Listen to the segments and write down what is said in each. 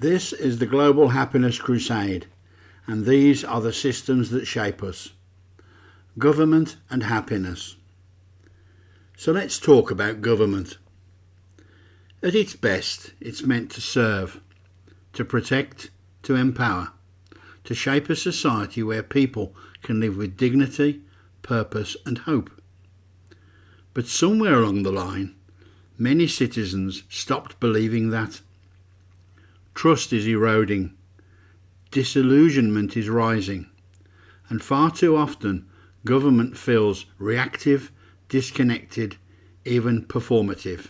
This is the Global Happiness Crusade, and these are the systems that shape us. Government and happiness. So let's talk about government. At its best, it's meant to serve, to protect, to empower, to shape a society where people can live with dignity, purpose and hope. But somewhere along the line, many citizens stopped believing that. Trust is eroding, disillusionment is rising, and far too often government feels reactive, disconnected, even performative.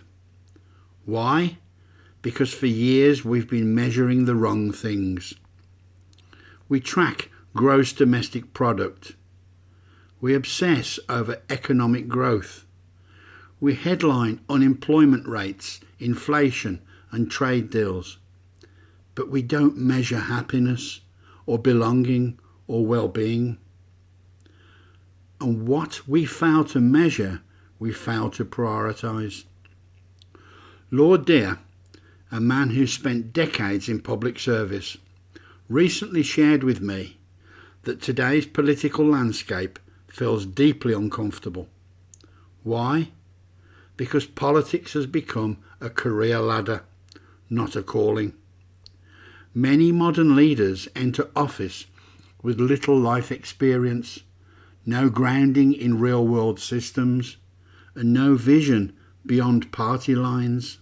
Why? Because for years we've been measuring the wrong things. We track gross domestic product. We obsess over economic growth. We headline unemployment rates, inflation and trade deals. But we don't measure happiness or belonging or well-being. And what we fail to measure, we fail to prioritise. Lord Dear, a man who spent decades in public service, recently shared with me that today's political landscape feels deeply uncomfortable. Why? Because politics has become a career ladder, not a calling. Many modern leaders enter office with little life experience, no grounding in real-world systems, and no vision beyond party lines.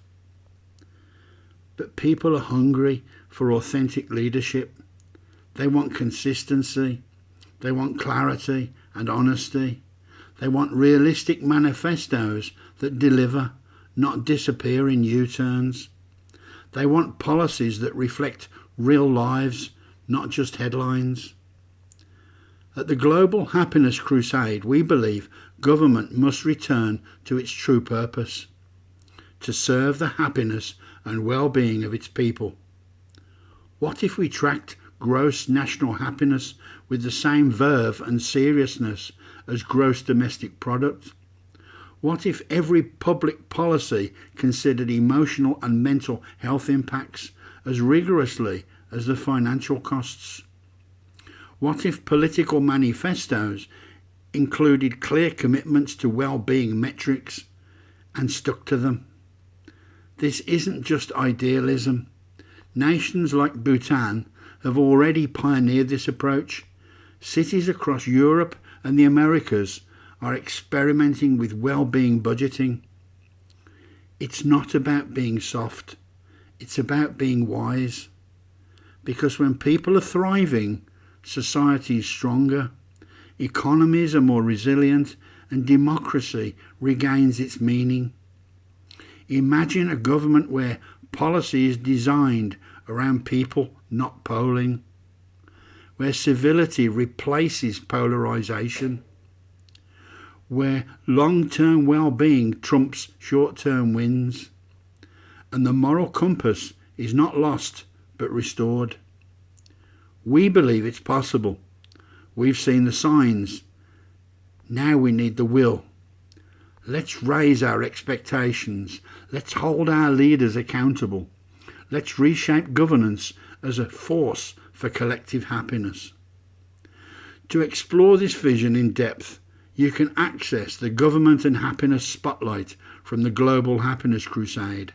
But people are hungry for authentic leadership. They want consistency. They want clarity and honesty. They want realistic manifestos that deliver, not disappear in U-turns. They want policies that reflect real lives, not just headlines. At the Global Happiness Crusade, we believe government must return to its true purpose, to serve the happiness and well-being of its people. What if we tracked gross national happiness with the same verve and seriousness as gross domestic product? What if every public policy considered emotional and mental health impacts as rigorously as the financial costs? What if political manifestos included clear commitments to well-being metrics and stuck to them? This isn't just idealism. Nations like Bhutan have already pioneered this approach. Cities across Europe and the Americas are experimenting with well-being budgeting. It's not about being soft, it's about being wise. Because when people are thriving, society is stronger, economies are more resilient, and democracy regains its meaning. Imagine a government where policy is designed around people, not polling, where civility replaces polarisation, where long-term well-being trumps short-term wins, and the moral compass is not lost but restored. We believe it's possible. We've seen the signs. Now we need the will. Let's raise our expectations. Let's hold our leaders accountable. Let's reshape governance as a force for collective happiness. To explore this vision in depth, you can access the Government and Happiness Spotlight from the Global Happiness Crusade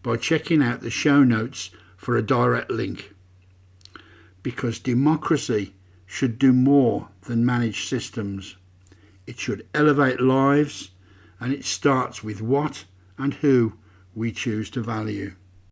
by checking out the show notes for a direct link. Because democracy should do more than manage systems. It should elevate lives, and it starts with what and who we choose to value.